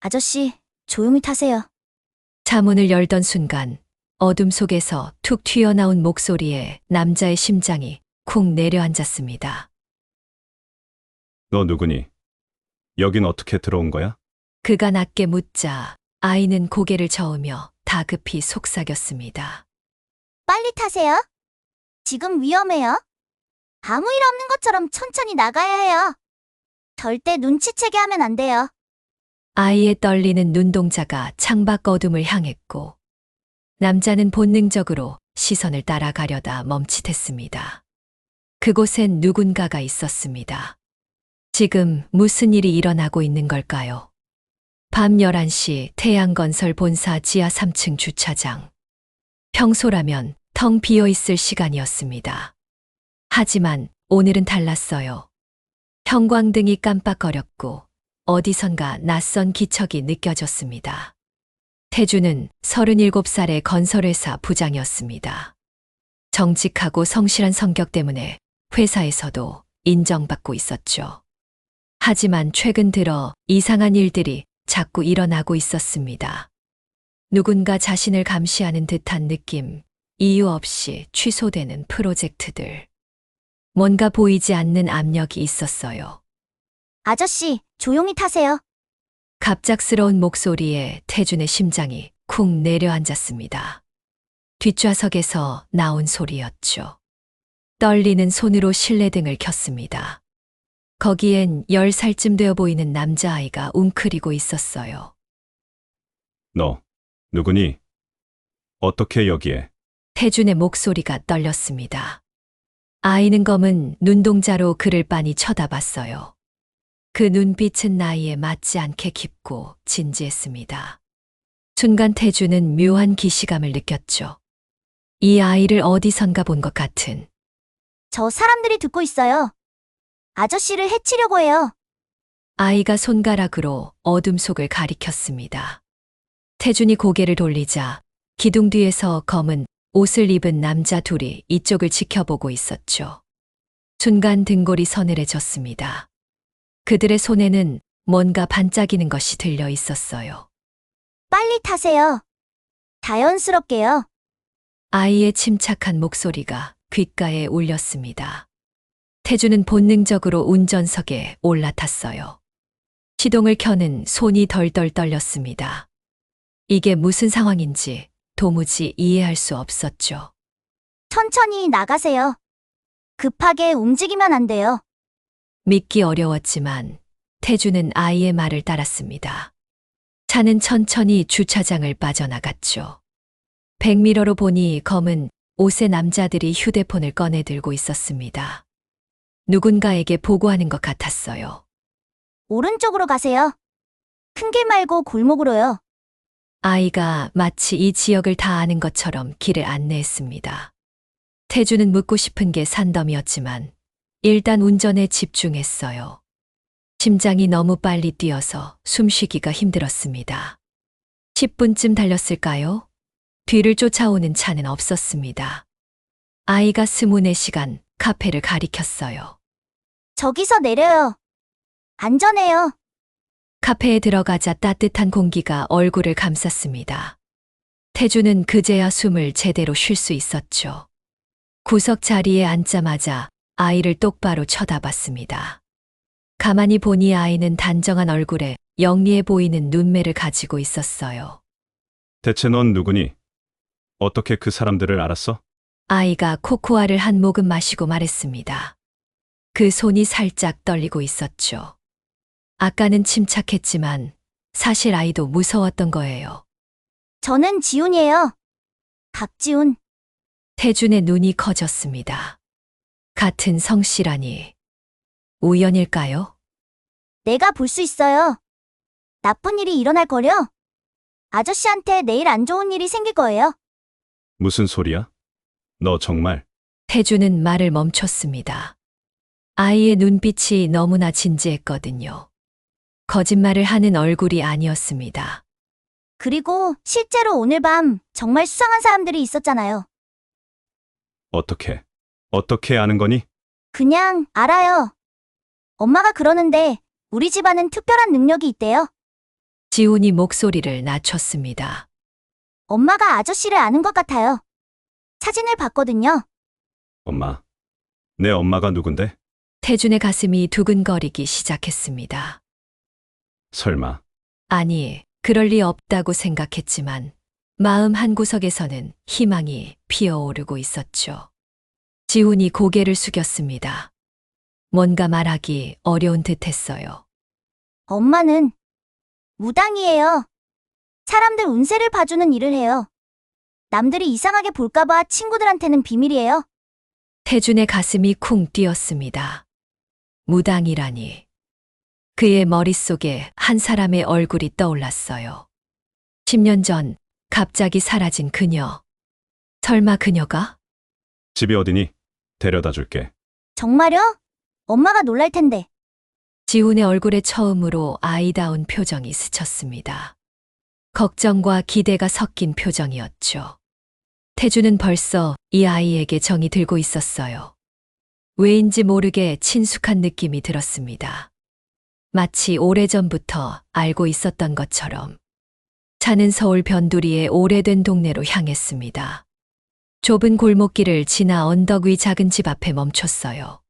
아저씨, 조용히 타세요. 차문을 열던 순간 어둠 속에서 툭 튀어나온 목소리에 남자의 심장이 쿵 내려앉았습니다. 너 누구니? 여긴 어떻게 들어온 거야? 그가 낮게 묻자 아이는 고개를 저으며 다급히 속삭였습니다. 빨리 타세요. 지금 위험해요. 아무 일 없는 것처럼 천천히 나가야 해요. 절대 눈치채게 하면 안 돼요. 아이의 떨리는 눈동자가 창밖 어둠을 향했고 남자는 본능적으로 시선을 따라가려다 멈칫했습니다. 그곳엔 누군가가 있었습니다. 지금 무슨 일이 일어나고 있는 걸까요? 밤 11시 태양건설 본사 지하 3층 주차장. 평소라면 텅 비어 있을 시간이었습니다. 하지만 오늘은 달랐어요. 형광등이 깜빡거렸고 어디선가 낯선 기척이 느껴졌습니다. 태주는 37살의 건설회사 부장이었습니다. 정직하고 성실한 성격 때문에 회사에서도 인정받고 있었죠. 하지만 최근 들어 이상한 일들이 자꾸 일어나고 있었습니다. 누군가 자신을 감시하는 듯한 느낌, 이유 없이 취소되는 프로젝트들. 뭔가 보이지 않는 압력이 있었어요. 아저씨, 조용히 타세요. 갑작스러운 목소리에 태준의 심장이 쿵 내려앉았습니다. 뒷좌석에서 나온 소리였죠. 떨리는 손으로 실내등을 켰습니다. 거기엔 10살쯤 되어 보이는 남자아이가 웅크리고 있었어요. 너 누구니? 어떻게 여기에? 태준의 목소리가 떨렸습니다. 아이는 검은 눈동자로 그를 빤히 쳐다봤어요. 그 눈빛은 나이에 맞지 않게 깊고 진지했습니다. 순간 태주는 묘한 기시감을 느꼈죠. 이 아이를 어디선가 본 것 같은. 저 사람들이 듣고 있어요. 아저씨를 해치려고 해요. 아이가 손가락으로 어둠 속을 가리켰습니다. 태준이 고개를 돌리자 기둥 뒤에서 검은 옷을 입은 남자 둘이 이쪽을 지켜보고 있었죠. 순간 등골이 서늘해졌습니다. 그들의 손에는 뭔가 반짝이는 것이 들려 있었어요. 빨리 타세요. 자연스럽게요. 아이의 침착한 목소리가 귓가에 울렸습니다. 태주는 본능적으로 운전석에 올라탔어요. 시동을 켜는 손이 덜덜 떨렸습니다. 이게 무슨 상황인지 도무지 이해할 수 없었죠. 천천히 나가세요. 급하게 움직이면 안 돼요. 믿기 어려웠지만 태주는 아이의 말을 따랐습니다. 차는 천천히 주차장을 빠져나갔죠. 백미러로 보니 검은 옷의 남자들이 휴대폰을 꺼내 들고 있었습니다. 누군가에게 보고하는 것 같았어요. 오른쪽으로 가세요. 큰 길 말고 골목으로요. 아이가 마치 이 지역을 다 아는 것처럼 길을 안내했습니다. 태주는 묻고 싶은 게 산더미였지만 일단 운전에 집중했어요. 심장이 너무 빨리 뛰어서 숨쉬기가 힘들었습니다. 10분쯤 달렸을까요? 뒤를 쫓아오는 차는 없었습니다. 아이가 24시간 카페를 가리켰어요. 저기서 내려요. 안전해요. 카페에 들어가자 따뜻한 공기가 얼굴을 감쌌습니다. 태주는 그제야 숨을 제대로 쉴 수 있었죠. 구석 자리에 앉자마자 아이를 똑바로 쳐다봤습니다. 가만히 보니 아이는 단정한 얼굴에 영리해 보이는 눈매를 가지고 있었어요. 대체 넌 누구니? 어떻게 그 사람들을 알았어? 아이가 코코아를 한 모금 마시고 말했습니다. 그 손이 살짝 떨리고 있었죠. 아까는 침착했지만 사실 아이도 무서웠던 거예요. 저는 지훈이에요. 박지훈. 태준의 눈이 커졌습니다. 같은 성씨라니. 우연일까요? 내가 볼 수 있어요. 나쁜 일이 일어날 거려. 아저씨한테 내일 안 좋은 일이 생길 거예요. 무슨 소리야? 너 정말 태주는 말을 멈췄습니다. 아이의 눈빛이 너무나 진지했거든요. 거짓말을 하는 얼굴이 아니었습니다. 그리고 실제로 오늘 밤 정말 수상한 사람들이 있었잖아요. 어떻게 아는 거니? 그냥 알아요. 엄마가 그러는데 우리 집안은 특별한 능력이 있대요. 지훈이 목소리를 낮췄습니다. 엄마가 아저씨를 아는 것 같아요. 사진을 봤거든요. 엄마. 내 엄마가 누군데? 태준의 가슴이 두근거리기 시작했습니다. 설마. 아니, 그럴 리 없다고 생각했지만 마음 한구석에서는 희망이 피어오르고 있었죠. 지훈이 고개를 숙였습니다. 뭔가 말하기 어려운 듯 했어요. 엄마는 무당이에요. 사람들 운세를 봐주는 일을 해요. 남들이 이상하게 볼까봐 친구들한테는 비밀이에요. 태준의 가슴이 쿵 뛰었습니다. 무당이라니. 그의 머릿속에 한 사람의 얼굴이 떠올랐어요. 10년 전 갑자기 사라진 그녀. 설마 그녀가? 집이 어디니? 데려다 줄게. 정말요? 엄마가 놀랄 텐데. 지훈의 얼굴에 처음으로 아이다운 표정이 스쳤습니다. 걱정과 기대가 섞인 표정이었죠. 태주는 벌써 이 아이에게 정이 들고 있었어요. 왜인지 모르게 친숙한 느낌이 들었습니다. 마치 오래전부터 알고 있었던 것처럼. 차는 서울 변두리의 오래된 동네로 향했습니다. 좁은 골목길을 지나 언덕 위 작은 집 앞에 멈췄어요.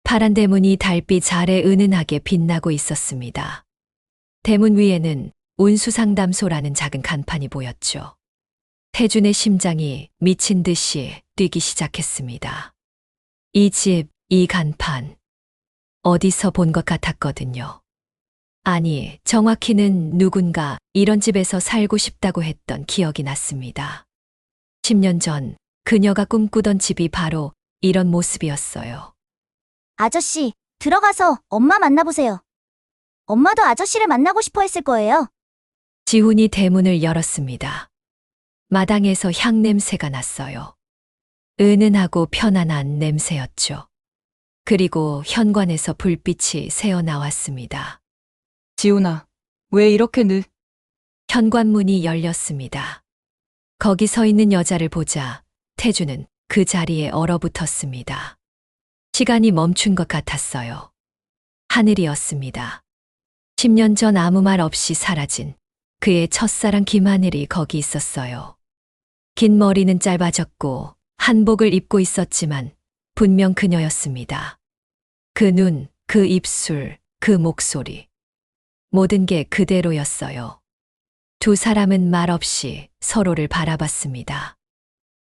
파란 대문이 달빛 아래 은은하게 빛나고 있었습니다. 대문 위에는 운수상담소라는 작은 간판이 보였죠. 태준의 심장이 미친 듯이 뛰기 시작했습니다. 이 집, 이 간판. 어디서 본 것 같았거든요. 아니, 정확히는 누군가 이런 집에서 살고 싶다고 했던 기억이 났습니다. 10년 전 그녀가 꿈꾸던 집이 바로 이런 모습이었어요. 아저씨, 들어가서 엄마 만나보세요. 엄마도 아저씨를 만나고 싶어 했을 거예요. 지훈이 대문을 열었습니다. 마당에서 향 냄새가 났어요. 은은하고 편안한 냄새였죠. 그리고 현관에서 불빛이 새어나왔습니다. 지훈아, 왜 이렇게 늦? 현관문이 열렸습니다. 거기 서 있는 여자를 보자 태주는 그 자리에 얼어붙었습니다. 시간이 멈춘 것 같았어요. 하늘이었습니다. 10년 전 아무 말 없이 사라진 그의 첫사랑 김하늘이 거기 있었어요. 긴 머리는 짧아졌고 한복을 입고 있었지만 분명 그녀였습니다. 그 눈, 그 입술, 그 목소리. 모든 게 그대로였어요. 두 사람은 말없이 서로를 바라봤습니다.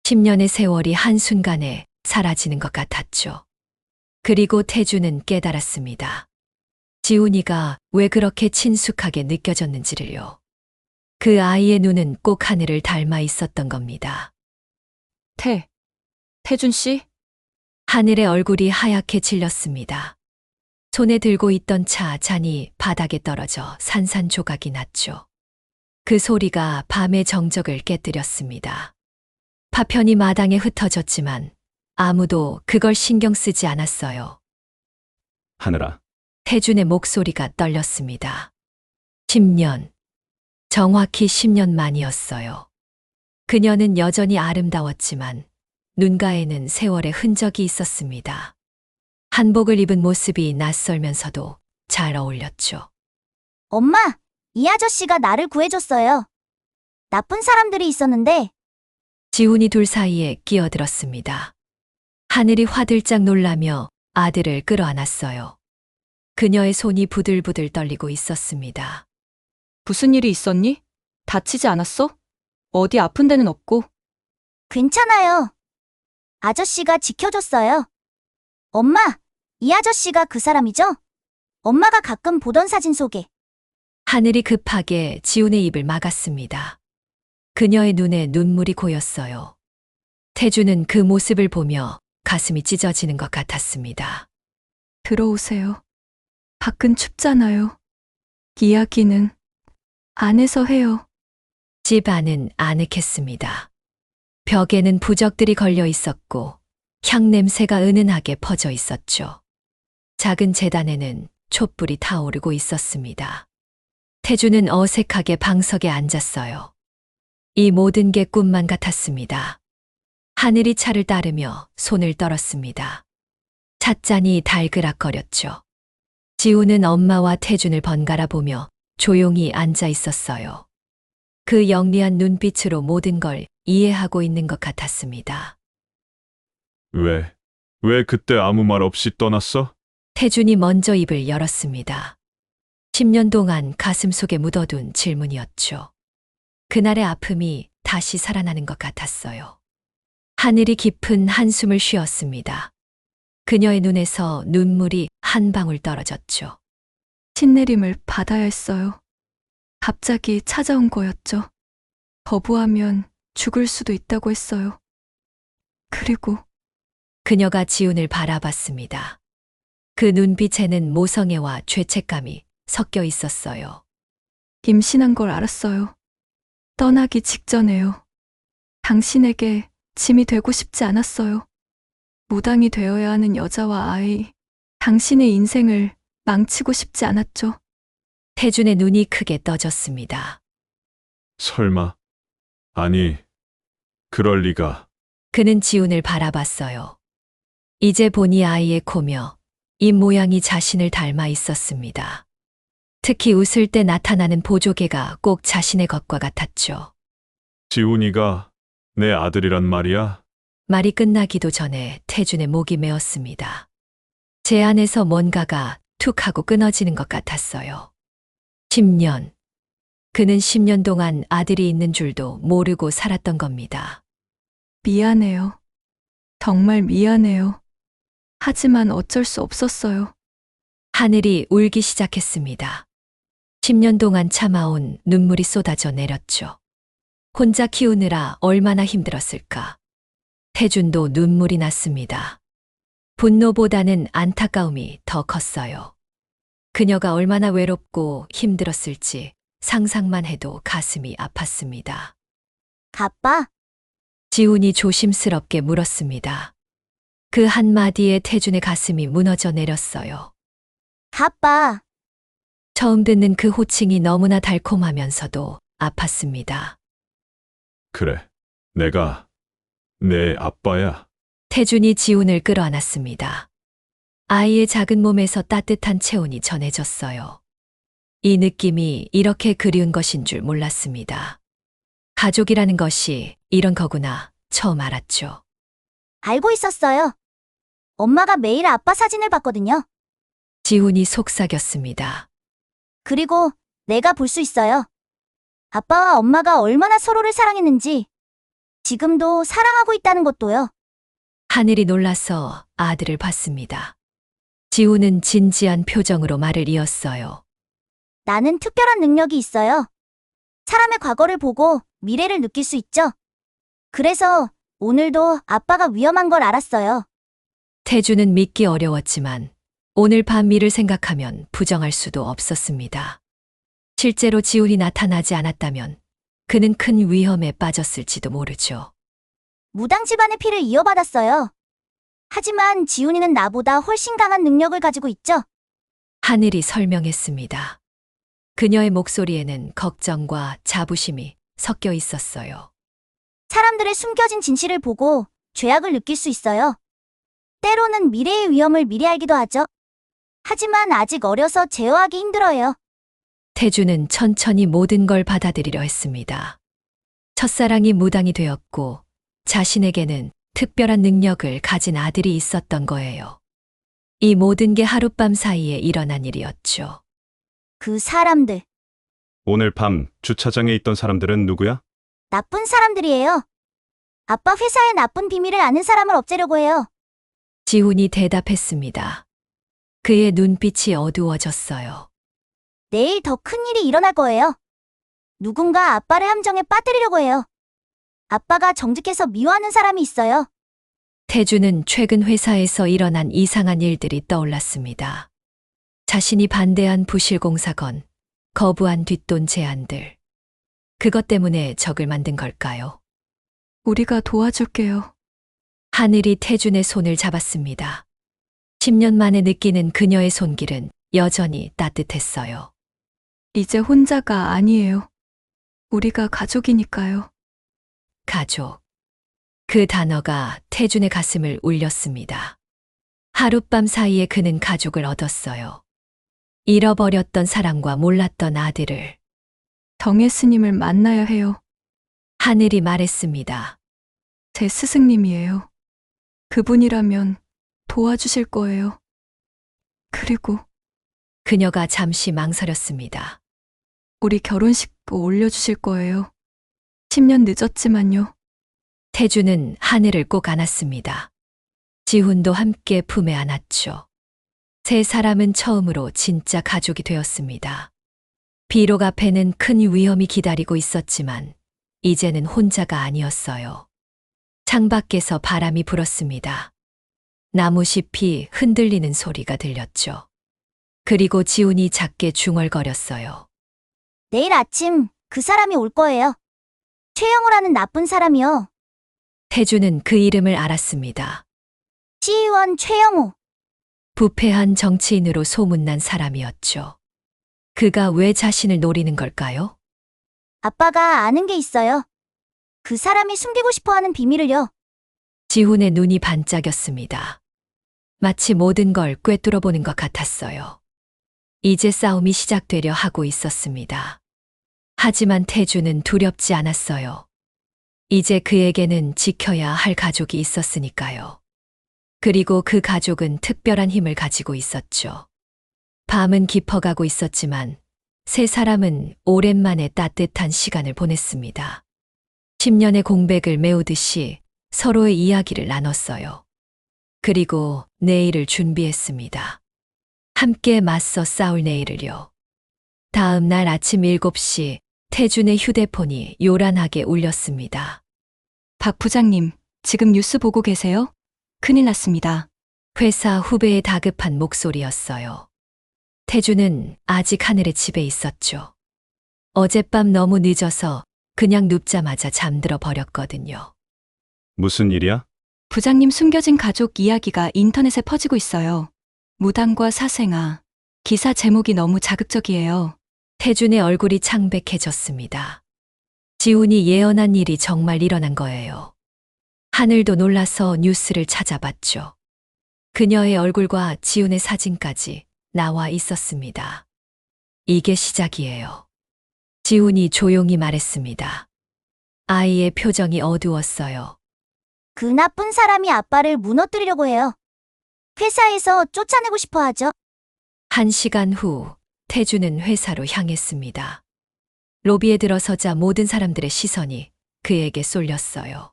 10년의 세월이 한순간에 사라지는 것 같았죠. 그리고 태주는 깨달았습니다. 지훈이가 왜 그렇게 친숙하게 느껴졌는지를요. 그 아이의 눈은 꼭 하늘을 닮아 있었던 겁니다. 태준 씨? 하늘의 얼굴이 하얗게 질렸습니다. 손에 들고 있던 차 잔이 바닥에 떨어져 산산조각이 났죠. 그 소리가 밤의 정적을 깨뜨렸습니다. 파편이 마당에 흩어졌지만 아무도 그걸 신경 쓰지 않았어요. 하늘아. 태준의 목소리가 떨렸습니다. 10년. 정확히 10년 만이었어요. 그녀는 여전히 아름다웠지만 눈가에는 세월의 흔적이 있었습니다. 한복을 입은 모습이 낯설면서도 잘 어울렸죠. 엄마, 이 아저씨가 나를 구해줬어요. 나쁜 사람들이 있었는데 지훈이 둘 사이에 끼어들었습니다. 하늘이 화들짝 놀라며 아들을 끌어안았어요. 그녀의 손이 부들부들 떨리고 있었습니다. 무슨 일이 있었니? 다치지 않았어? 어디 아픈 데는 없고? 괜찮아요. 아저씨가 지켜줬어요. 엄마, 이 아저씨가 그 사람이죠? 엄마가 가끔 보던 사진 속에. 하늘이 급하게 지훈의 입을 막았습니다. 그녀의 눈에 눈물이 고였어요. 태주는 그 모습을 보며 가슴이 찢어지는 것 같았습니다. 들어오세요. 밖은 춥잖아요. 이야기는 안에서 해요. 집 안은 아늑했습니다. 벽에는 부적들이 걸려 있었고 향 냄새가 은은하게 퍼져 있었죠. 작은 제단에는 촛불이 타오르고 있었습니다. 태주는 어색하게 방석에 앉았어요. 이 모든 게 꿈만 같았습니다. 하늘이 차를 따르며 손을 떨었습니다. 찻잔이 달그락거렸죠. 지우는 엄마와 태준을 번갈아 보며 조용히 앉아 있었어요. 그 영리한 눈빛으로 모든 걸 이해하고 있는 것 같았습니다. 왜 그때 아무 말 없이 떠났어? 태준이 먼저 입을 열었습니다. 10년 동안 가슴 속에 묻어둔 질문이었죠. 그날의 아픔이 다시 살아나는 것 같았어요. 하늘이 깊은 한숨을 쉬었습니다. 그녀의 눈에서 눈물이 한 방울 떨어졌죠. 신내림을 받아야 했어요. 갑자기 찾아온 거였죠. 거부하면 죽을 수도 있다고 했어요. 그리고 그녀가 지훈을 바라봤습니다. 그 눈빛에는 모성애와 죄책감이 섞여 있었어요. 임신한 걸 알았어요. 떠나기 직전에요. 당신에게 짐이 되고 싶지 않았어요. 무당이 되어야 하는 여자와 아이, 당신의 인생을 망치고 싶지 않았죠. 태준의 눈이 크게 떠졌습니다. 설마. 아니, 그럴 리가. 그는 지훈을 바라봤어요. 이제 보니 아이의 코며 입 모양이 자신을 닮아 있었습니다. 특히 웃을 때 나타나는 보조개가 꼭 자신의 것과 같았죠. 지훈이가 내 아들이란 말이야? 말이 끝나기도 전에 태준의 목이 메었습니다. 제 안에서 뭔가가 툭 하고 끊어지는 것 같았어요. 10년. 그는 10년 동안 아들이 있는 줄도 모르고 살았던 겁니다. 미안해요. 정말 미안해요. 하지만 어쩔 수 없었어요. 하늘이 울기 시작했습니다. 10년 동안 참아온 눈물이 쏟아져 내렸죠. 혼자 키우느라 얼마나 힘들었을까. 태준도 눈물이 났습니다. 분노보다는 안타까움이 더 컸어요. 그녀가 얼마나 외롭고 힘들었을지 상상만 해도 가슴이 아팠습니다. 아빠, 지훈이 조심스럽게 물었습니다. 그 한마디에 태준의 가슴이 무너져 내렸어요. 아빠, 처음 듣는 그 호칭이 너무나 달콤하면서도 아팠습니다. 그래. 내가 내 아빠야. 태준이 지훈을 끌어안았습니다. 아이의 작은 몸에서 따뜻한 체온이 전해졌어요. 이 느낌이 이렇게 그리운 것인 줄 몰랐습니다. 가족이라는 것이 이런 거구나 처음 알았죠. 알고 있었어요. 엄마가 매일 아빠 사진을 봤거든요. 지훈이 속삭였습니다. 그리고 내가 볼 수 있어요. 아빠와 엄마가 얼마나 서로를 사랑했는지, 지금도 사랑하고 있다는 것도요. 하늘이 놀라서 아들을 봤습니다. 지훈은 진지한 표정으로 말을 이었어요. 나는 특별한 능력이 있어요. 사람의 과거를 보고 미래를 느낄 수 있죠. 그래서 오늘도 아빠가 위험한 걸 알았어요. 태주는 믿기 어려웠지만 오늘 밤 일을 생각하면 부정할 수도 없었습니다. 실제로 지훈이 나타나지 않았다면 그는 큰 위험에 빠졌을지도 모르죠. 무당 집안의 피를 이어받았어요. 하지만 지훈이는 나보다 훨씬 강한 능력을 가지고 있죠. 하늘이 설명했습니다. 그녀의 목소리에는 걱정과 자부심이 섞여 있었어요. 사람들의 숨겨진 진실을 보고 죄악을 느낄 수 있어요. 때로는 미래의 위험을 미리 알기도 하죠. 하지만 아직 어려서 제어하기 힘들어요. 태주는 천천히 모든 걸 받아들이려 했습니다. 첫사랑이 무당이 되었고 자신에게는 특별한 능력을 가진 아들이 있었던 거예요. 이 모든 게 하룻밤 사이에 일어난 일이었죠. 그 사람들, 오늘 밤 주차장에 있던 사람들은 누구야? 나쁜 사람들이에요. 아빠 회사의 나쁜 비밀을 아는 사람을 없애려고 해요. 지훈이 대답했습니다. 그의 눈빛이 어두워졌어요. 내일 더 큰 일이 일어날 거예요. 누군가 아빠를 함정에 빠뜨리려고 해요. 아빠가 정직해서 미워하는 사람이 있어요. 태주는 최근 회사에서 일어난 이상한 일들이 떠올랐습니다. 자신이 반대한 부실공 사건, 거부한 뒷돈 제안들. 그것 때문에 적을 만든 걸까요? 우리가 도와줄게요. 하늘이 태준의 손을 잡았습니다. 10년 만에 느끼는 그녀의 손길은 여전히 따뜻했어요. 이제 혼자가 아니에요. 우리가 가족이니까요. 가족. 그 단어가 태준의 가슴을 울렸습니다. 하룻밤 사이에 그는 가족을 얻었어요. 잃어버렸던 사랑과 몰랐던 아들을 정혜 스님을 만나야 해요. 하늘이 말했습니다. 제 스승님이에요. 그분이라면 도와주실 거예요. 그리고 그녀가 잠시 망설였습니다. 우리 결혼식도 올려주실 거예요. 10년 늦었지만요. 태주는 하늘을 꼭 안았습니다. 지훈도 함께 품에 안았죠. 세 사람은 처음으로 진짜 가족이 되었습니다. 비록 앞에는 큰 위험이 기다리고 있었지만 이제는 혼자가 아니었어요. 창밖에서 바람이 불었습니다. 나무잎이 흔들리는 소리가 들렸죠. 그리고 지훈이 작게 중얼거렸어요. 내일 아침 그 사람이 올 거예요. 최영우라는 나쁜 사람이요. 태주는 그 이름을 알았습니다. 시의원 최영우. 부패한 정치인으로 소문난 사람이었죠. 그가 왜 자신을 노리는 걸까요? 아빠가 아는 게 있어요. 그 사람이 숨기고 싶어 하는 비밀을요. 지훈의 눈이 반짝였습니다. 마치 모든 걸 꿰뚫어 보는 것 같았어요. 이제 싸움이 시작되려 하고 있었습니다. 하지만 태주는 두렵지 않았어요. 이제 그에게는 지켜야 할 가족이 있었으니까요. 그리고 그 가족은 특별한 힘을 가지고 있었죠. 밤은 깊어가고 있었지만 세 사람은 오랜만에 따뜻한 시간을 보냈습니다. 10년의 공백을 메우듯이 서로의 이야기를 나눴어요. 그리고 내일을 준비했습니다. 함께 맞서 싸울 내일을요. 다음 날 아침 7시 태준의 휴대폰이 요란하게 울렸습니다. 박 부장님, 지금 뉴스 보고 계세요? 큰일 났습니다. 회사 후배의 다급한 목소리였어요. 태준은 아직 하늘의 집에 있었죠. 어젯밤 너무 늦어서 그냥 눕자마자 잠들어 버렸거든요. 무슨 일이야? 부장님 숨겨진 가족 이야기가 인터넷에 퍼지고 있어요. 무당과 사생아. 기사 제목이 너무 자극적이에요. 태준의 얼굴이 창백해졌습니다. 지훈이 예언한 일이 정말 일어난 거예요. 하늘도 놀라서 뉴스를 찾아봤죠. 그녀의 얼굴과 지훈의 사진까지 나와 있었습니다. 이게 시작이에요. 지훈이 조용히 말했습니다. 아이의 표정이 어두웠어요. 그 나쁜 사람이 아빠를 무너뜨리려고 해요. 회사에서 쫓아내고 싶어 하죠. 1시간 후 태주는 회사로 향했습니다. 로비에 들어서자 모든 사람들의 시선이 그에게 쏠렸어요.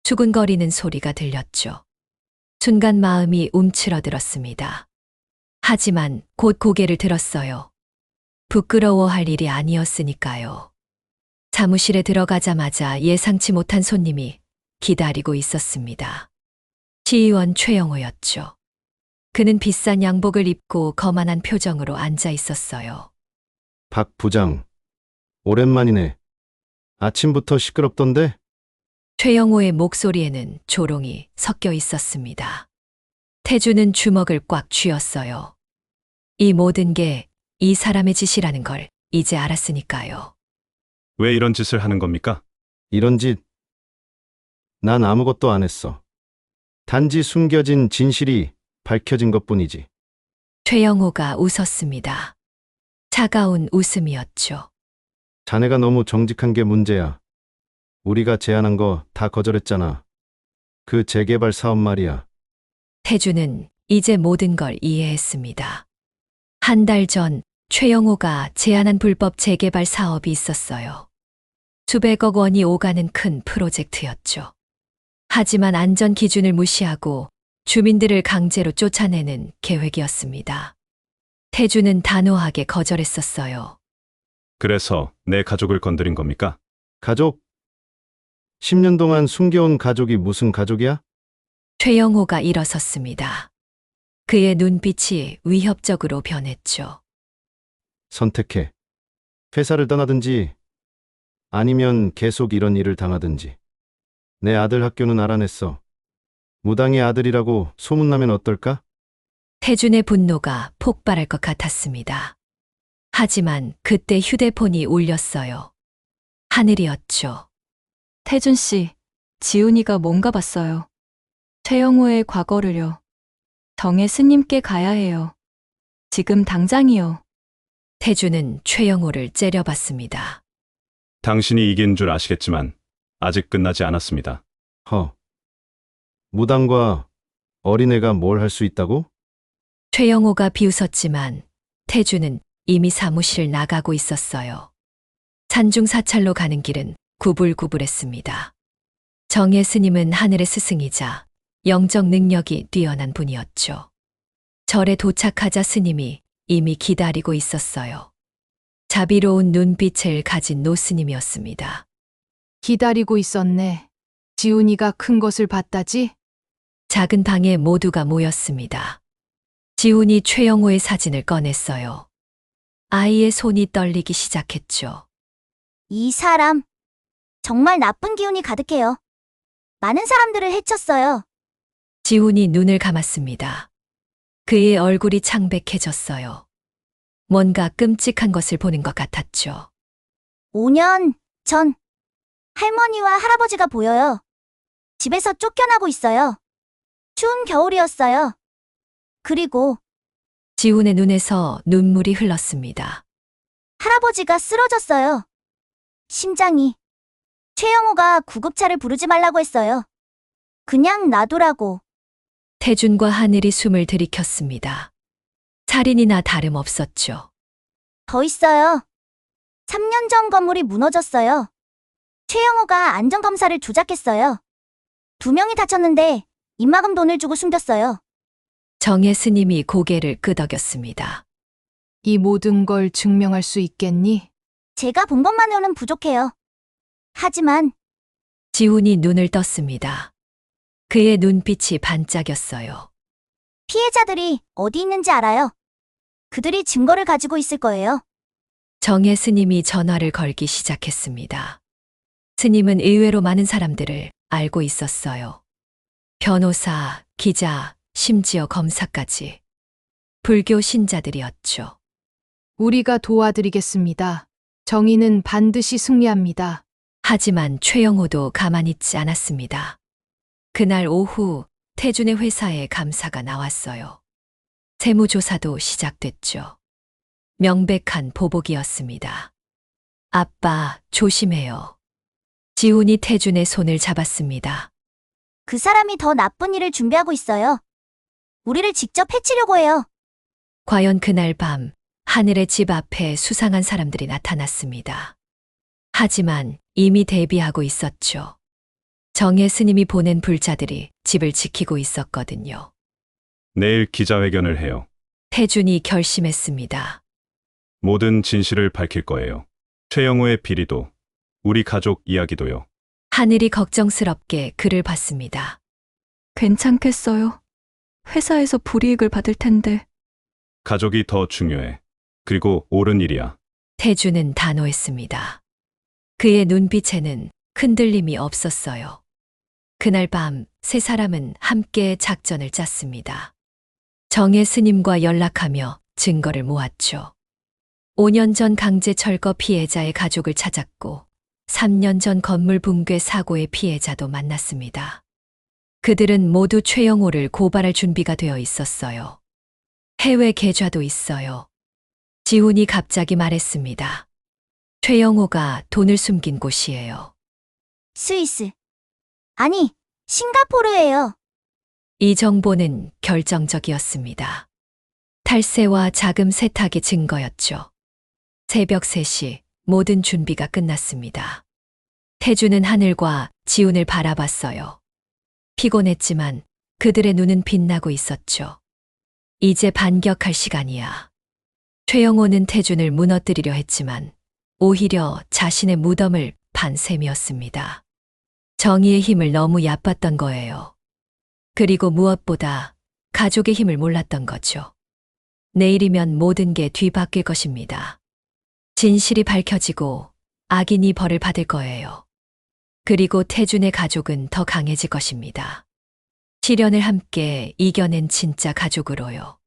수근거리는 소리가 들렸죠. 순간 마음이 움츠러들었습니다. 하지만 곧 고개를 들었어요. 부끄러워할 일이 아니었으니까요. 사무실에 들어가자마자 예상치 못한 손님이 기다리고 있었습니다. 시의원 최영호였죠. 그는 비싼 양복을 입고 거만한 표정으로 앉아 있었어요. 박 부장, 오랜만이네. 아침부터 시끄럽던데? 최영호의 목소리에는 조롱이 섞여 있었습니다. 태주는 주먹을 꽉 쥐었어요. 이 모든 게 이 사람의 짓이라는 걸 이제 알았으니까요. 왜 이런 짓을 하는 겁니까? 이런 짓, 난 아무것도 안 했어. 단지 숨겨진 진실이 밝혀진 것뿐이지. 최영호가 웃었습니다. 차가운 웃음이었죠. 자네가 너무 정직한 게 문제야. 우리가 제안한 거 다 거절했잖아. 그 재개발 사업 말이야. 태주는 이제 모든 걸 이해했습니다. 한 달 전 최영호가 제안한 불법 재개발 사업이 있었어요. 수백억 원이 오가는 큰 프로젝트였죠. 하지만 안전 기준을 무시하고 주민들을 강제로 쫓아내는 계획이었습니다. 태주는 단호하게 거절했었어요. 그래서 내 가족을 건드린 겁니까? 가족? 10년 동안 숨겨온 가족이 무슨 가족이야? 최영호가 일어섰습니다. 그의 눈빛이 위협적으로 변했죠. 선택해. 회사를 떠나든지 아니면 계속 이런 일을 당하든지. 내 아들 학교는 알아냈어. 무당의 아들이라고 소문나면 어떨까? 태준의 분노가 폭발할 것 같았습니다. 하지만 그때 휴대폰이 울렸어요. 하늘이었죠. 태준 씨, 지훈이가 뭔가 봤어요. 최영호의 과거를요. 정혜 스님께 가야 해요. 지금 당장이요. 태주는 최영호를 째려봤습니다. 당신이 이긴 줄 아시겠지만 아직 끝나지 않았습니다. 허. 무당과 어린애가 뭘 할 수 있다고? 최영호가 비웃었지만 태주는 이미 사무실을 나가고 있었어요. 산중 사찰로 가는 길은 구불구불했습니다. 정예 스님은 하늘의 스승이자 영적 능력이 뛰어난 분이었죠. 절에 도착하자 스님이 이미 기다리고 있었어요. 자비로운 눈빛을 가진 노스님이었습니다. 기다리고 있었네. 지훈이가 큰 것을 봤다지? 작은 방에 모두가 모였습니다. 지훈이 최영호의 사진을 꺼냈어요. 아이의 손이 떨리기 시작했죠. 이 사람, 정말 나쁜 기운이 가득해요. 많은 사람들을 해쳤어요. 지훈이 눈을 감았습니다. 그의 얼굴이 창백해졌어요. 뭔가 끔찍한 것을 보는 것 같았죠. 5년 전, 할머니와 할아버지가 보여요. 집에서 쫓겨나고 있어요. 추운 겨울이었어요. 그리고 지훈의 눈에서 눈물이 흘렀습니다. 할아버지가 쓰러졌어요. 심장이. 최영호가 구급차를 부르지 말라고 했어요. 그냥 놔두라고. 태준과 하늘이 숨을 들이켰습니다. 살인이나 다름없었죠. 더 있어요. 3년 전 건물이 무너졌어요. 최영호가 안전검사를 조작했어요. 2명이 다쳤는데 입막음 돈을 주고 숨겼어요. 정예 스님이 고개를 끄덕였습니다. 이 모든 걸 증명할 수 있겠니? 제가 본 것만으로는 부족해요. 하지만 지훈이 눈을 떴습니다. 그의 눈빛이 반짝였어요. 피해자들이 어디 있는지 알아요. 그들이 증거를 가지고 있을 거예요. 정예 스님이 전화를 걸기 시작했습니다. 스님은 의외로 많은 사람들을 알고 있었어요. 변호사, 기자, 심지어 검사까지. 불교 신자들이었죠. 우리가 도와드리겠습니다. 정의는 반드시 승리합니다. 하지만 최영호도 가만히 있지 않았습니다. 그날 오후 태준의 회사에 감사가 나왔어요. 세무조사도 시작됐죠. 명백한 보복이었습니다. 아빠, 조심해요. 지훈이 태준의 손을 잡았습니다. 그 사람이 더 나쁜 일을 준비하고 있어요. 우리를 직접 해치려고 해요. 과연 그날 밤 하늘의 집 앞에 수상한 사람들이 나타났습니다. 하지만 이미 대비하고 있었죠. 정예 스님이 보낸 불자들이 집을 지키고 있었거든요. 내일 기자회견을 해요. 태준이 결심했습니다. 모든 진실을 밝힐 거예요. 최영호의 비리도, 우리 가족 이야기도요. 하늘이 걱정스럽게 그를 봤습니다. 괜찮겠어요? 회사에서 불이익을 받을 텐데. 가족이 더 중요해. 그리고 옳은 일이야. 태준은 단호했습니다. 그의 눈빛에는 흔들림이 없었어요. 그날 밤 세 사람은 함께 작전을 짰습니다. 정예 스님과 연락하며 증거를 모았죠. 5년 전 강제 철거 피해자의 가족을 찾았고 3년 전 건물 붕괴 사고의 피해자도 만났습니다. 그들은 모두 최영호를 고발할 준비가 되어 있었어요. 해외 계좌도 있어요. 지훈이 갑자기 말했습니다. 최영호가 돈을 숨긴 곳이에요. 스위스. 아니, 싱가포르예요. 이 정보는 결정적이었습니다. 탈세와 자금 세탁의 증거였죠. 새벽 3시 모든 준비가 끝났습니다. 태주는 하늘과 지훈을 바라봤어요. 피곤했지만 그들의 눈은 빛나고 있었죠. 이제 반격할 시간이야. 최영호는 태준을 무너뜨리려 했지만 오히려 자신의 무덤을 판 셈이었습니다. 정의의 힘을 너무 얕봤던 거예요. 그리고 무엇보다 가족의 힘을 몰랐던 거죠. 내일이면 모든 게 뒤바뀔 것입니다. 진실이 밝혀지고 악인이 벌을 받을 거예요. 그리고 태준의 가족은 더 강해질 것입니다. 시련을 함께 이겨낸 진짜 가족으로요.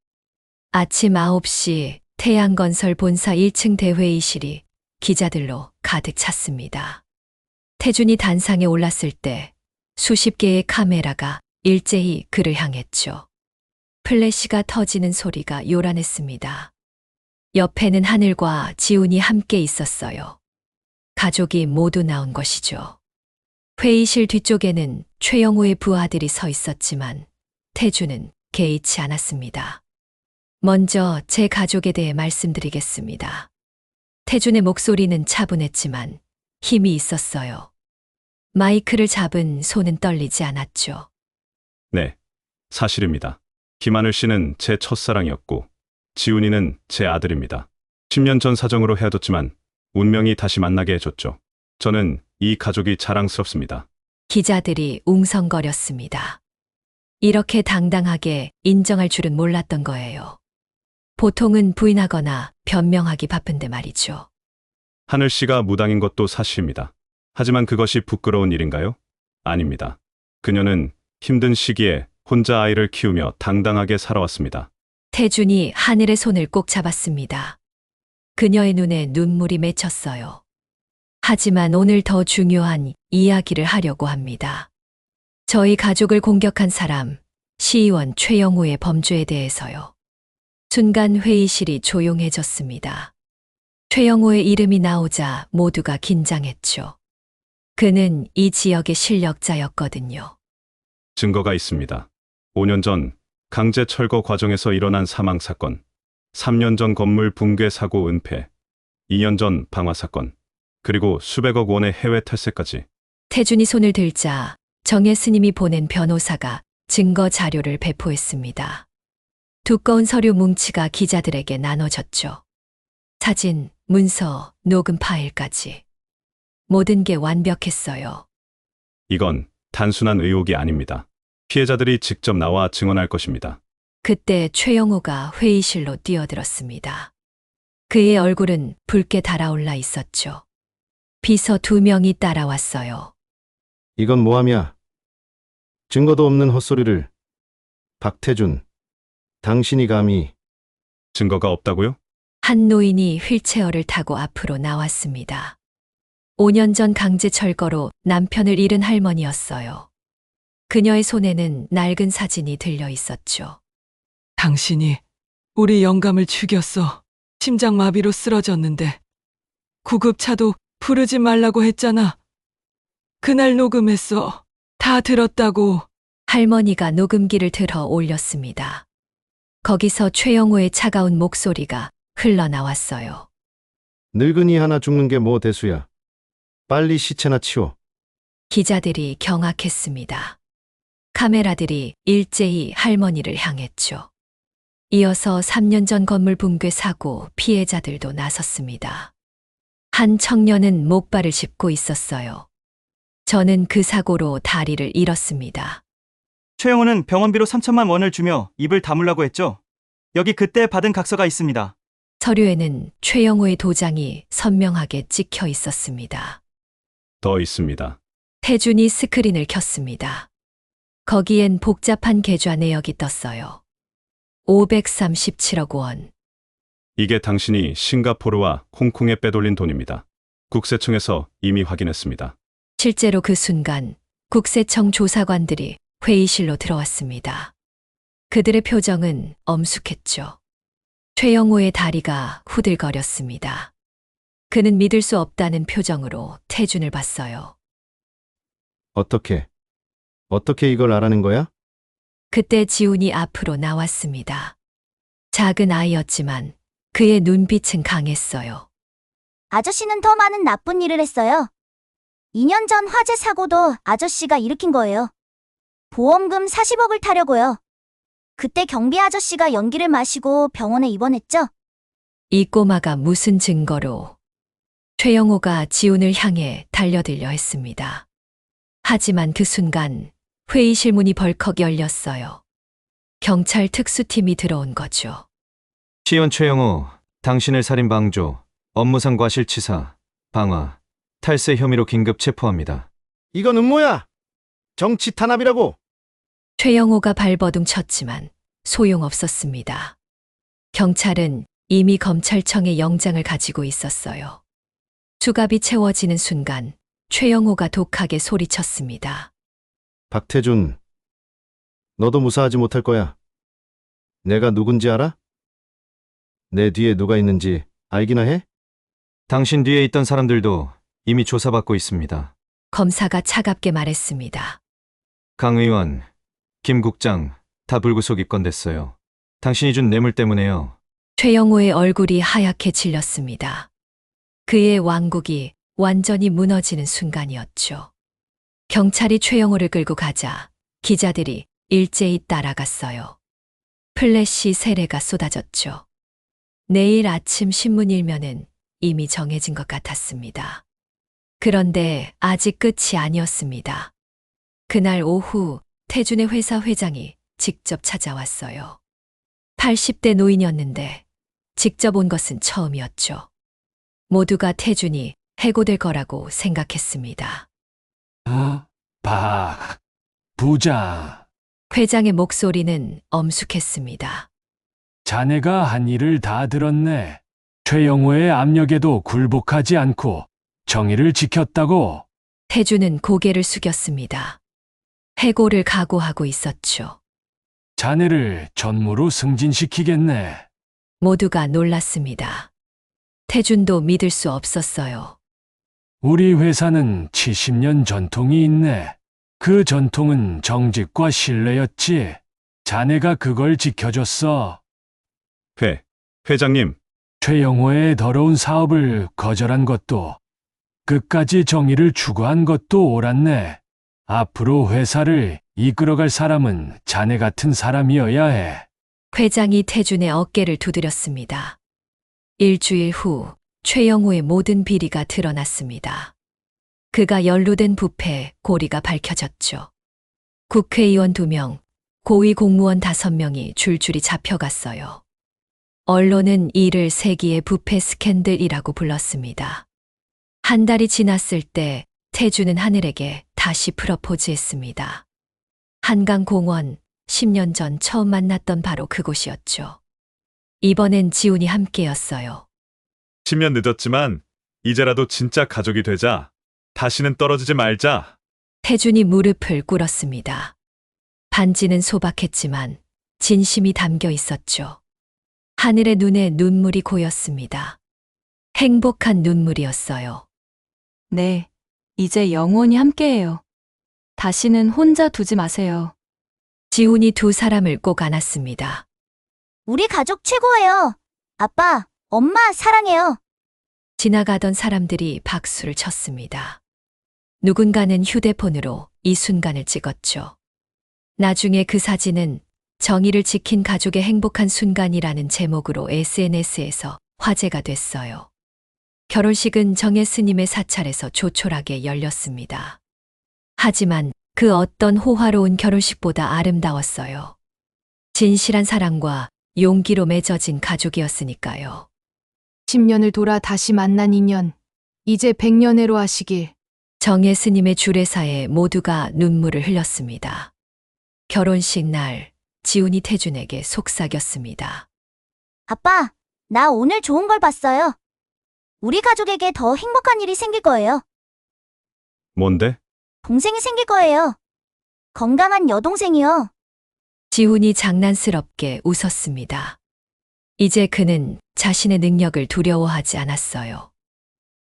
아침 9시 태양건설 본사 1층 대회의실이 기자들로 가득 찼습니다. 태준이 단상에 올랐을 때 수십 개의 카메라가 일제히 그를 향했죠. 플래시가 터지는 소리가 요란했습니다. 옆에는 하늘과 지훈이 함께 있었어요. 가족이 모두 나온 것이죠. 회의실 뒤쪽에는 최영호의 부하들이 서 있었지만 태주는 개의치 않았습니다. 먼저 제 가족에 대해 말씀드리겠습니다. 태준의 목소리는 차분했지만 힘이 있었어요. 마이크를 잡은 손은 떨리지 않았죠. 네, 사실입니다. 김하늘 씨는 제 첫사랑이었고 지훈이는 제 아들입니다. 10년 전 사정으로 헤어졌지만 운명이 다시 만나게 해줬죠. 저는 이 가족이 자랑스럽습니다. 기자들이 웅성거렸습니다. 이렇게 당당하게 인정할 줄은 몰랐던 거예요. 보통은 부인하거나 변명하기 바쁜데 말이죠. 하늘 씨가 무당인 것도 사실입니다. 하지만 그것이 부끄러운 일인가요? 아닙니다. 그녀는 힘든 시기에 혼자 아이를 키우며 당당하게 살아왔습니다. 태준이 하늘의 손을 꼭 잡았습니다. 그녀의 눈에 눈물이 맺혔어요. 하지만 오늘 더 중요한 이야기를 하려고 합니다. 저희 가족을 공격한 사람, 시의원 최영우의 범죄에 대해서요. 순간 회의실이 조용해졌습니다. 최영우의 이름이 나오자 모두가 긴장했죠. 그는 이 지역의 실력자였거든요. 증거가 있습니다. 5년 전 강제 철거 과정에서 일어난 사망 사건, 3년 전 건물 붕괴 사고 은폐, 2년 전 방화 사건, 그리고 수백억 원의 해외 탈세까지. 태준이 손을 들자 정혜 스님이 보낸 변호사가 증거 자료를 배포했습니다. 두꺼운 서류 뭉치가 기자들에게 나눠졌죠. 사진, 문서, 녹음 파일까지. 모든 게 완벽했어요. 이건 단순한 의혹이 아닙니다. 피해자들이 직접 나와 증언할 것입니다. 그때 최영우가 회의실로 뛰어들었습니다. 그의 얼굴은 붉게 달아올라 있었죠. 비서 2명이 따라왔어요. 이건 모함이야. 증거도 없는 헛소리를. 박태준, 당신이 감히. 증거가 없다고요? 한 노인이 휠체어를 타고 앞으로 나왔습니다. 5년 전 강제 철거로 남편을 잃은 할머니였어요. 그녀의 손에는 낡은 사진이 들려 있었죠. 당신이 우리 영감을 죽였어. 심장마비로 쓰러졌는데 구급차도 부르지 말라고 했잖아. 그날 녹음했어. 다 들었다고. 할머니가 녹음기를 들어 올렸습니다. 거기서 최영우의 차가운 목소리가 흘러나왔어요. 늙은이 하나 죽는 게 뭐 대수야. 빨리 시체나 치워. 기자들이 경악했습니다. 카메라들이 일제히 할머니를 향했죠. 이어서 3년 전 건물 붕괴 사고 피해자들도 나섰습니다. 한 청년은 목발을 짚고 있었어요. 저는 그 사고로 다리를 잃었습니다. 최영호는 병원비로 3천만 원을 주며 입을 다물라고 했죠. 여기 그때 받은 각서가 있습니다. 서류에는 최영호의 도장이 선명하게 찍혀 있었습니다. 더 있습니다. 태준이 스크린을 켰습니다. 거기엔 복잡한 계좌 내역이 떴어요. 537억 원. 이게 당신이 싱가포르와 홍콩에 빼돌린 돈입니다. 국세청에서 이미 확인했습니다. 실제로 그 순간 국세청 조사관들이 회의실로 들어왔습니다. 그들의 표정은 엄숙했죠. 최영호의 다리가 후들거렸습니다. 그는 믿을 수 없다는 표정으로 태준을 봤어요. 어떻게 이걸 알아낸 거야? 그때 지훈이 앞으로 나왔습니다. 작은 아이였지만 그의 눈빛은 강했어요. 아저씨는 더 많은 나쁜 일을 했어요. 2년 전 화재 사고도 아저씨가 일으킨 거예요. 보험금 40억을 타려고요. 그때 경비 아저씨가 연기를 마시고 병원에 입원했죠? 이 꼬마가 무슨 증거로? 최영호가 지훈을 향해 달려들려 했습니다. 하지만 그 순간 회의실 문이 벌컥 열렸어요. 경찰 특수팀이 들어온 거죠. 시의원 최영호, 당신을 살인 방조, 업무상 과실치사, 방화, 탈세 혐의로 긴급 체포합니다. 이건 음모야. 정치 탄압이라고. 최영호가 발버둥 쳤지만 소용없었습니다. 경찰은 이미 검찰청에 영장을 가지고 있었어요. 수갑이 채워지는 순간 최영호가 독하게 소리쳤습니다. 박태준, 너도 무사하지 못할 거야. 내가 누군지 알아? 내 뒤에 누가 있는지 알기나 해? 당신 뒤에 있던 사람들도 이미 조사받고 있습니다. 검사가 차갑게 말했습니다. 강 의원, 김 국장 다 불구속 입건됐어요. 당신이 준 뇌물 때문에요. 최영호의 얼굴이 하얗게 질렸습니다. 그의 왕국이 완전히 무너지는 순간이었죠. 경찰이 최영호를 끌고 가자 기자들이 일제히 따라갔어요. 플래시 세례가 쏟아졌죠. 내일 아침 신문 일면은 이미 정해진 것 같았습니다. 그런데 아직 끝이 아니었습니다. 그날 오후 태준의 회사 회장이 직접 찾아왔어요. 80대 노인이었는데 직접 온 것은 처음이었죠. 모두가 태준이 해고될 거라고 생각했습니다. 박, 부장, 회장의 목소리는 엄숙했습니다. 자네가 한 일을 다 들었네. 최영호의 압력에도 굴복하지 않고 정의를 지켰다고. 태준은 고개를 숙였습니다. 해고를 각오하고 있었죠. 자네를 전무로 승진시키겠네. 모두가 놀랐습니다. 태준도 믿을 수 없었어요. 우리 회사는 70년 전통이 있네. 그 전통은 정직과 신뢰였지. 자네가 그걸 지켜줬어. 회장님, 최영호의 더러운 사업을 거절한 것도, 끝까지 정의를 추구한 것도 옳았네. 앞으로 회사를 이끌어갈 사람은 자네 같은 사람이어야 해. 회장이 태준의 어깨를 두드렸습니다. 일주일 후 최영호의 모든 비리가 드러났습니다. 그가 연루된 부패 고리가 밝혀졌죠. 국회의원 2명, 고위 공무원 5명이 줄줄이 잡혀갔어요. 언론은 이를 세기의 부패 스캔들이라고 불렀습니다. 한 달이 지났을 때 태준은 하늘에게 다시 프러포즈했습니다. 한강공원, 10년 전 처음 만났던 바로 그곳이었죠. 이번엔 지훈이 함께였어요. 10년 늦었지만 이제라도 진짜 가족이 되자. 다시는 떨어지지 말자. 태준이 무릎을 꿇었습니다. 반지는 소박했지만 진심이 담겨 있었죠. 하늘의 눈에 눈물이 고였습니다. 행복한 눈물이었어요. 네, 이제 영원히 함께해요. 다시는 혼자 두지 마세요. 지훈이 2 사람을 꼭 안았습니다. 우리 가족 최고예요. 아빠, 엄마 사랑해요. 지나가던 사람들이 박수를 쳤습니다. 누군가는 휴대폰으로 이 순간을 찍었죠. 나중에 그 사진은 정의를 지킨 가족의 행복한 순간이라는 제목으로 SNS에서 화제가 됐어요. 결혼식은 정예 스님의 사찰에서 조촐하게 열렸습니다. 하지만 그 어떤 호화로운 결혼식보다 아름다웠어요. 진실한 사랑과 용기로 맺어진 가족이었으니까요. 10년을 돌아 다시 만난 인연. 이제 100년회로 하시길. 정예 스님의 주례사에 모두가 눈물을 흘렸습니다. 결혼식 날 지훈이 태준에게 속삭였습니다. 아빠, 나 오늘 좋은 걸 봤어요. 우리 가족에게 더 행복한 일이 생길 거예요. 뭔데? 동생이 생길 거예요. 건강한 여동생이요. 지훈이 장난스럽게 웃었습니다. 이제 그는 자신의 능력을 두려워하지 않았어요.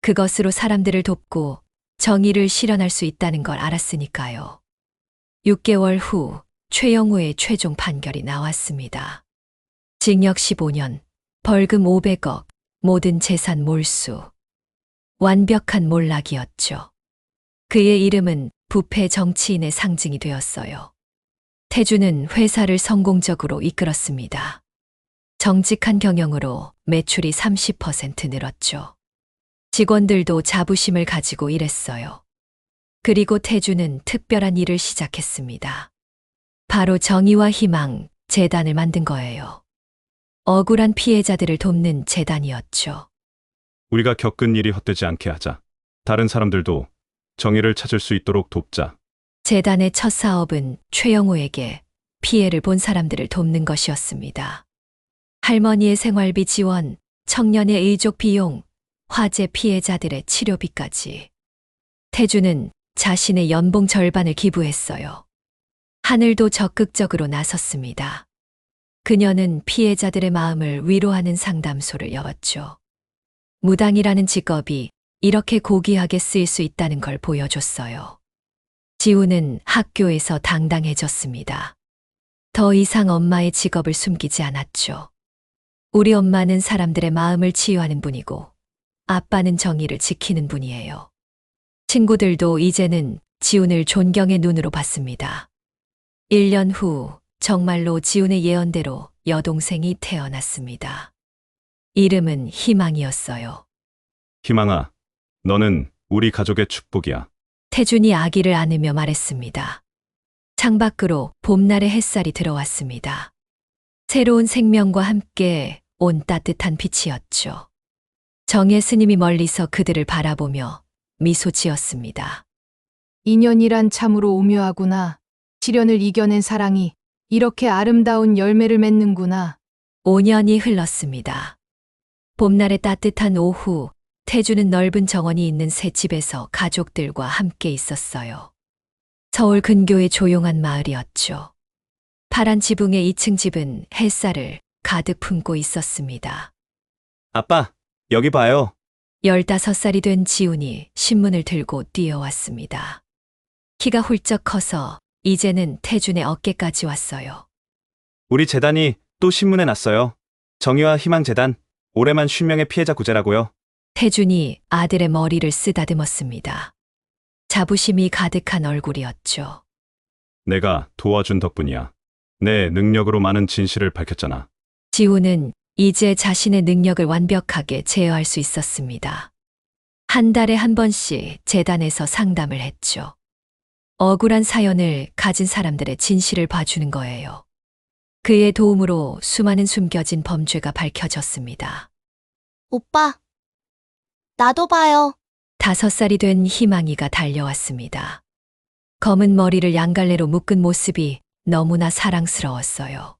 그것으로 사람들을 돕고 정의를 실현할 수 있다는 걸 알았으니까요. 6개월 후 최영호의 최종 판결이 나왔습니다. 징역 15년, 벌금 500억, 모든 재산 몰수. 완벽한 몰락이었죠. 그의 이름은 부패 정치인의 상징이 되었어요. 태준은 회사를 성공적으로 이끌었습니다. 정직한 경영으로 매출이 30% 늘었죠. 직원들도 자부심을 가지고 일했어요. 그리고 태준은 특별한 일을 시작했습니다. 바로 정의와 희망 재단을 만든 거예요. 억울한 피해자들을 돕는 재단이었죠. 우리가 겪은 일이 헛되지 않게 하자. 다른 사람들도 정의를 찾을 수 있도록 돕자. 재단의 첫 사업은 최영호에게 피해를 본 사람들을 돕는 것이었습니다. 할머니의 생활비 지원, 청년의 의족 비용, 화재 피해자들의 치료비까지. 태준은 자신의 연봉 절반을 기부했어요. 하늘도 적극적으로 나섰습니다. 그녀는 피해자들의 마음을 위로하는 상담소를 열었죠. 무당이라는 직업이 이렇게 고귀하게 쓰일 수 있다는 걸 보여줬어요. 지우는 학교에서 당당해졌습니다. 더 이상 엄마의 직업을 숨기지 않았죠. 우리 엄마는 사람들의 마음을 치유하는 분이고, 아빠는 정의를 지키는 분이에요. 친구들도 이제는 지훈을 존경의 눈으로 봤습니다. 1년 후, 정말로 지훈의 예언대로 여동생이 태어났습니다. 이름은 희망이었어요. 희망아, 너는 우리 가족의 축복이야. 태준이 아기를 안으며 말했습니다. 창밖으로 봄날의 햇살이 들어왔습니다. 새로운 생명과 함께 온 따뜻한 빛이었죠. 정예 스님이 멀리서 그들을 바라보며 미소 지었습니다. 인연이란 참으로 오묘하구나. 시련을 이겨낸 사랑이 이렇게 아름다운 열매를 맺는구나. 5년이 흘렀습니다. 봄날의 따뜻한 오후, 태주는 넓은 정원이 있는 새 집에서 가족들과 함께 있었어요. 서울 근교의 조용한 마을이었죠. 파란 지붕의 2층 집은 햇살을 가득 품고 있었습니다. 아빠, 여기 봐요. 15살이 된 지훈이 신문을 들고 뛰어왔습니다. 키가 훌쩍 커서 이제는 태준의 어깨까지 왔어요. 우리 재단이 또 신문에 났어요. 정의와 희망 재단, 올해만 50명의 피해자 구제라고요. 태준이 아들의 머리를 쓰다듬었습니다. 자부심이 가득한 얼굴이었죠. 내가 도와준 덕분이야. 내 능력으로 많은 진실을 밝혔잖아. 지훈은 이제 자신의 능력을 완벽하게 제어할 수 있었습니다. 한 달에 한 번씩 재단에서 상담을 했죠. 억울한 사연을 가진 사람들의 진실을 봐주는 거예요. 그의 도움으로 수많은 숨겨진 범죄가 밝혀졌습니다. 오빠, 나도 봐요. 5살이 된 희망이가 달려왔습니다. 검은 머리를 양갈래로 묶은 모습이 너무나 사랑스러웠어요.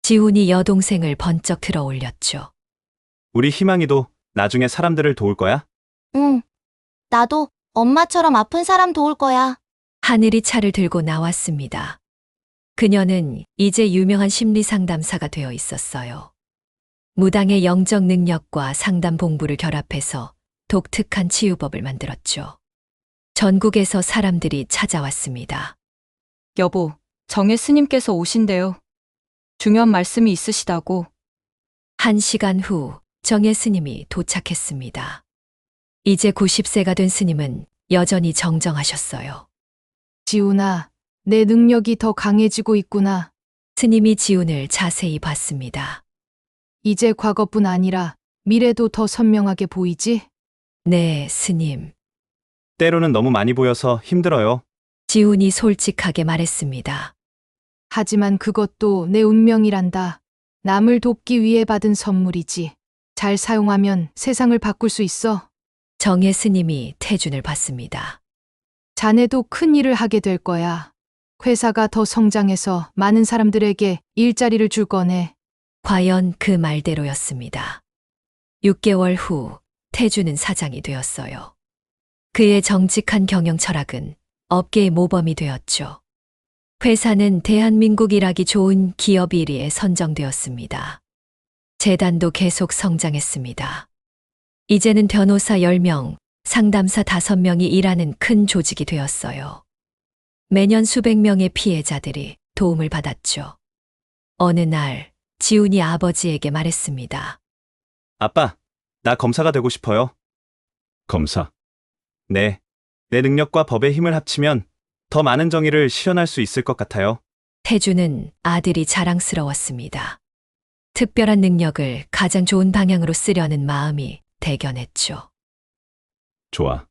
지훈이 여동생을 번쩍 들어 올렸죠. 우리 희망이도 나중에 사람들을 도울 거야? 응. 나도 엄마처럼 아픈 사람 도울 거야. 하늘이 차를 들고 나왔습니다. 그녀는 이제 유명한 심리 상담사가 되어 있었어요. 무당의 영적 능력과 상담 공부를 결합해서 독특한 치유법을 만들었죠. 전국에서 사람들이 찾아왔습니다. 여보, 정예 스님께서 오신대요. 중요한 말씀이 있으시다고. 1시간 후 정예 스님이 도착했습니다. 이제 90세가 된 스님은 여전히 정정하셨어요. 지훈아, 내 능력이 더 강해지고 있구나. 스님이 지훈을 자세히 봤습니다. 이제 과거뿐 아니라 미래도 더 선명하게 보이지? 네, 스님. 때로는 너무 많이 보여서 힘들어요. 지훈이 솔직하게 말했습니다. 하지만 그것도 내 운명이란다. 남을 돕기 위해 받은 선물이지. 잘 사용하면 세상을 바꿀 수 있어. 정예 스님이 태준을 봤습니다. 자네도 큰 일을 하게 될 거야. 회사가 더 성장해서 많은 사람들에게 일자리를 줄 거네. 과연 그 말대로였습니다. 6개월 후 태준은 사장이 되었어요. 그의 정직한 경영 철학은 업계의 모범이 되었죠. 회사는 대한민국 일하기 좋은 기업 1위에 선정되었습니다. 재단도 계속 성장했습니다. 이제는 변호사 10명, 상담사 5명이 일하는 큰 조직이 되었어요. 매년 수백 명의 피해자들이 도움을 받았죠. 어느 날 지훈이 아버지에게 말했습니다. 아빠, 나 검사가 되고 싶어요. 검사. 네. 내 능력과 법의 힘을 합치면 더 많은 정의를 실현할 수 있을 것 같아요. 태주는 아들이 자랑스러웠습니다. 특별한 능력을 가장 좋은 방향으로 쓰려는 마음이 대견했죠. 좋아.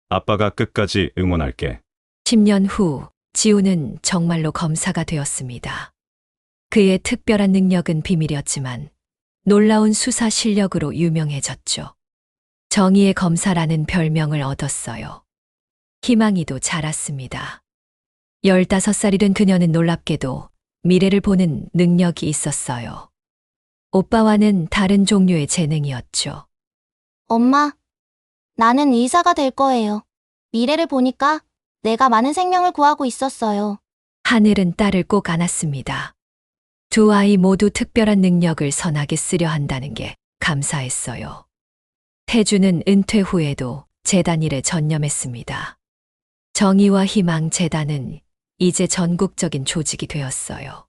아빠가 끝까지 응원할게. 10년 후 지훈은 정말로 검사가 되었습니다. 그의 특별한 능력은 비밀이었지만 놀라운 수사 실력으로 유명해졌죠. 정의의 검사라는 별명을 얻었어요. 희망이도 자랐습니다. 15살이 된 그녀는 놀랍게도 미래를 보는 능력이 있었어요. 오빠와는 다른 종류의 재능이었죠. 엄마, 나는 의사가 될 거예요. 미래를 보니까 내가 많은 생명을 구하고 있었어요. 하늘은 딸을 꼭 안았습니다. 두 아이 모두 특별한 능력을 선하게 쓰려 한다는 게 감사했어요. 태주는 은퇴 후에도 재단 일에 전념했습니다. 정의와 희망 재단은 이제 전국적인 조직이 되었어요.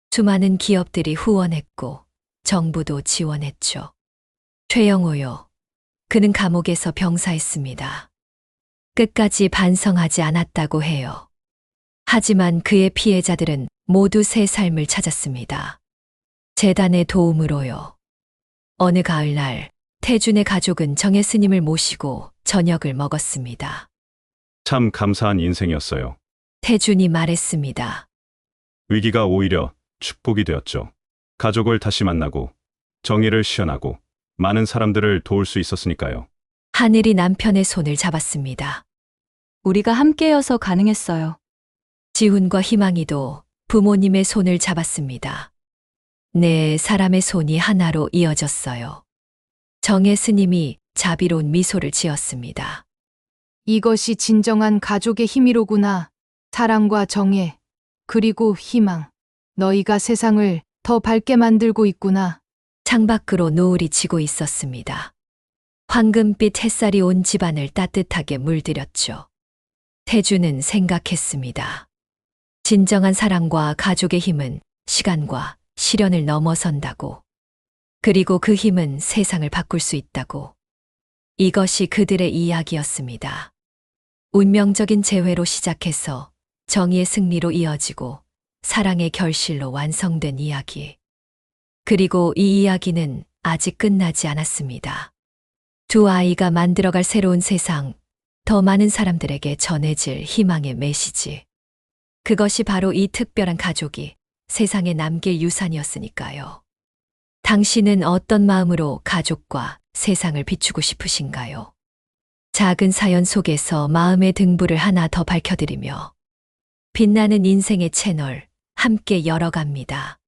수많은 기업들이 후원했고 정부도 지원했죠. 최영호요. 그는 감옥에서 병사했습니다. 끝까지 반성하지 않았다고 해요. 하지만 그의 피해자들은 모두 새 삶을 찾았습니다. 재단의 도움으로요. 어느 가을날 태준의 가족은 정예 스님을 모시고 저녁을 먹었습니다. 참 감사한 인생이었어요. 태준이 말했습니다. 위기가 오히려 축복이 되었죠. 가족을 다시 만나고 정의를 실현하고 많은 사람들을 도울 수 있었으니까요. 하늘이 남편의 손을 잡았습니다. 우리가 함께여서 가능했어요. 지훈과 희망이도 부모님의 손을 잡았습니다. 네 사람의 손이 하나로 이어졌어요. 정예 스님이 자비로운 미소를 지었습니다. 이것이 진정한 가족의 힘이로구나. 사랑과 정의, 그리고 희망. 너희가 세상을 더 밝게 만들고 있구나. 창밖으로 노을이 지고 있었습니다. 황금빛 햇살이 온 집안을 따뜻하게 물들였죠. 태주는 생각했습니다. 진정한 사랑과 가족의 힘은 시간과 시련을 넘어선다고. 그리고 그 힘은 세상을 바꿀 수 있다고. 이것이 그들의 이야기였습니다. 운명적인 재회로 시작해서 정의의 승리로 이어지고 사랑의 결실로 완성된 이야기. 그리고 이 이야기는 아직 끝나지 않았습니다. 두 아이가 만들어갈 새로운 세상, 더 많은 사람들에게 전해질 희망의 메시지. 그것이 바로 이 특별한 가족이 세상에 남길 유산이었으니까요. 당신은 어떤 마음으로 가족과 세상을 비추고 싶으신가요? 작은 사연 속에서 마음의 등불을 하나 더 밝혀드리며 빛나는 인생의 채널 함께 열어갑니다.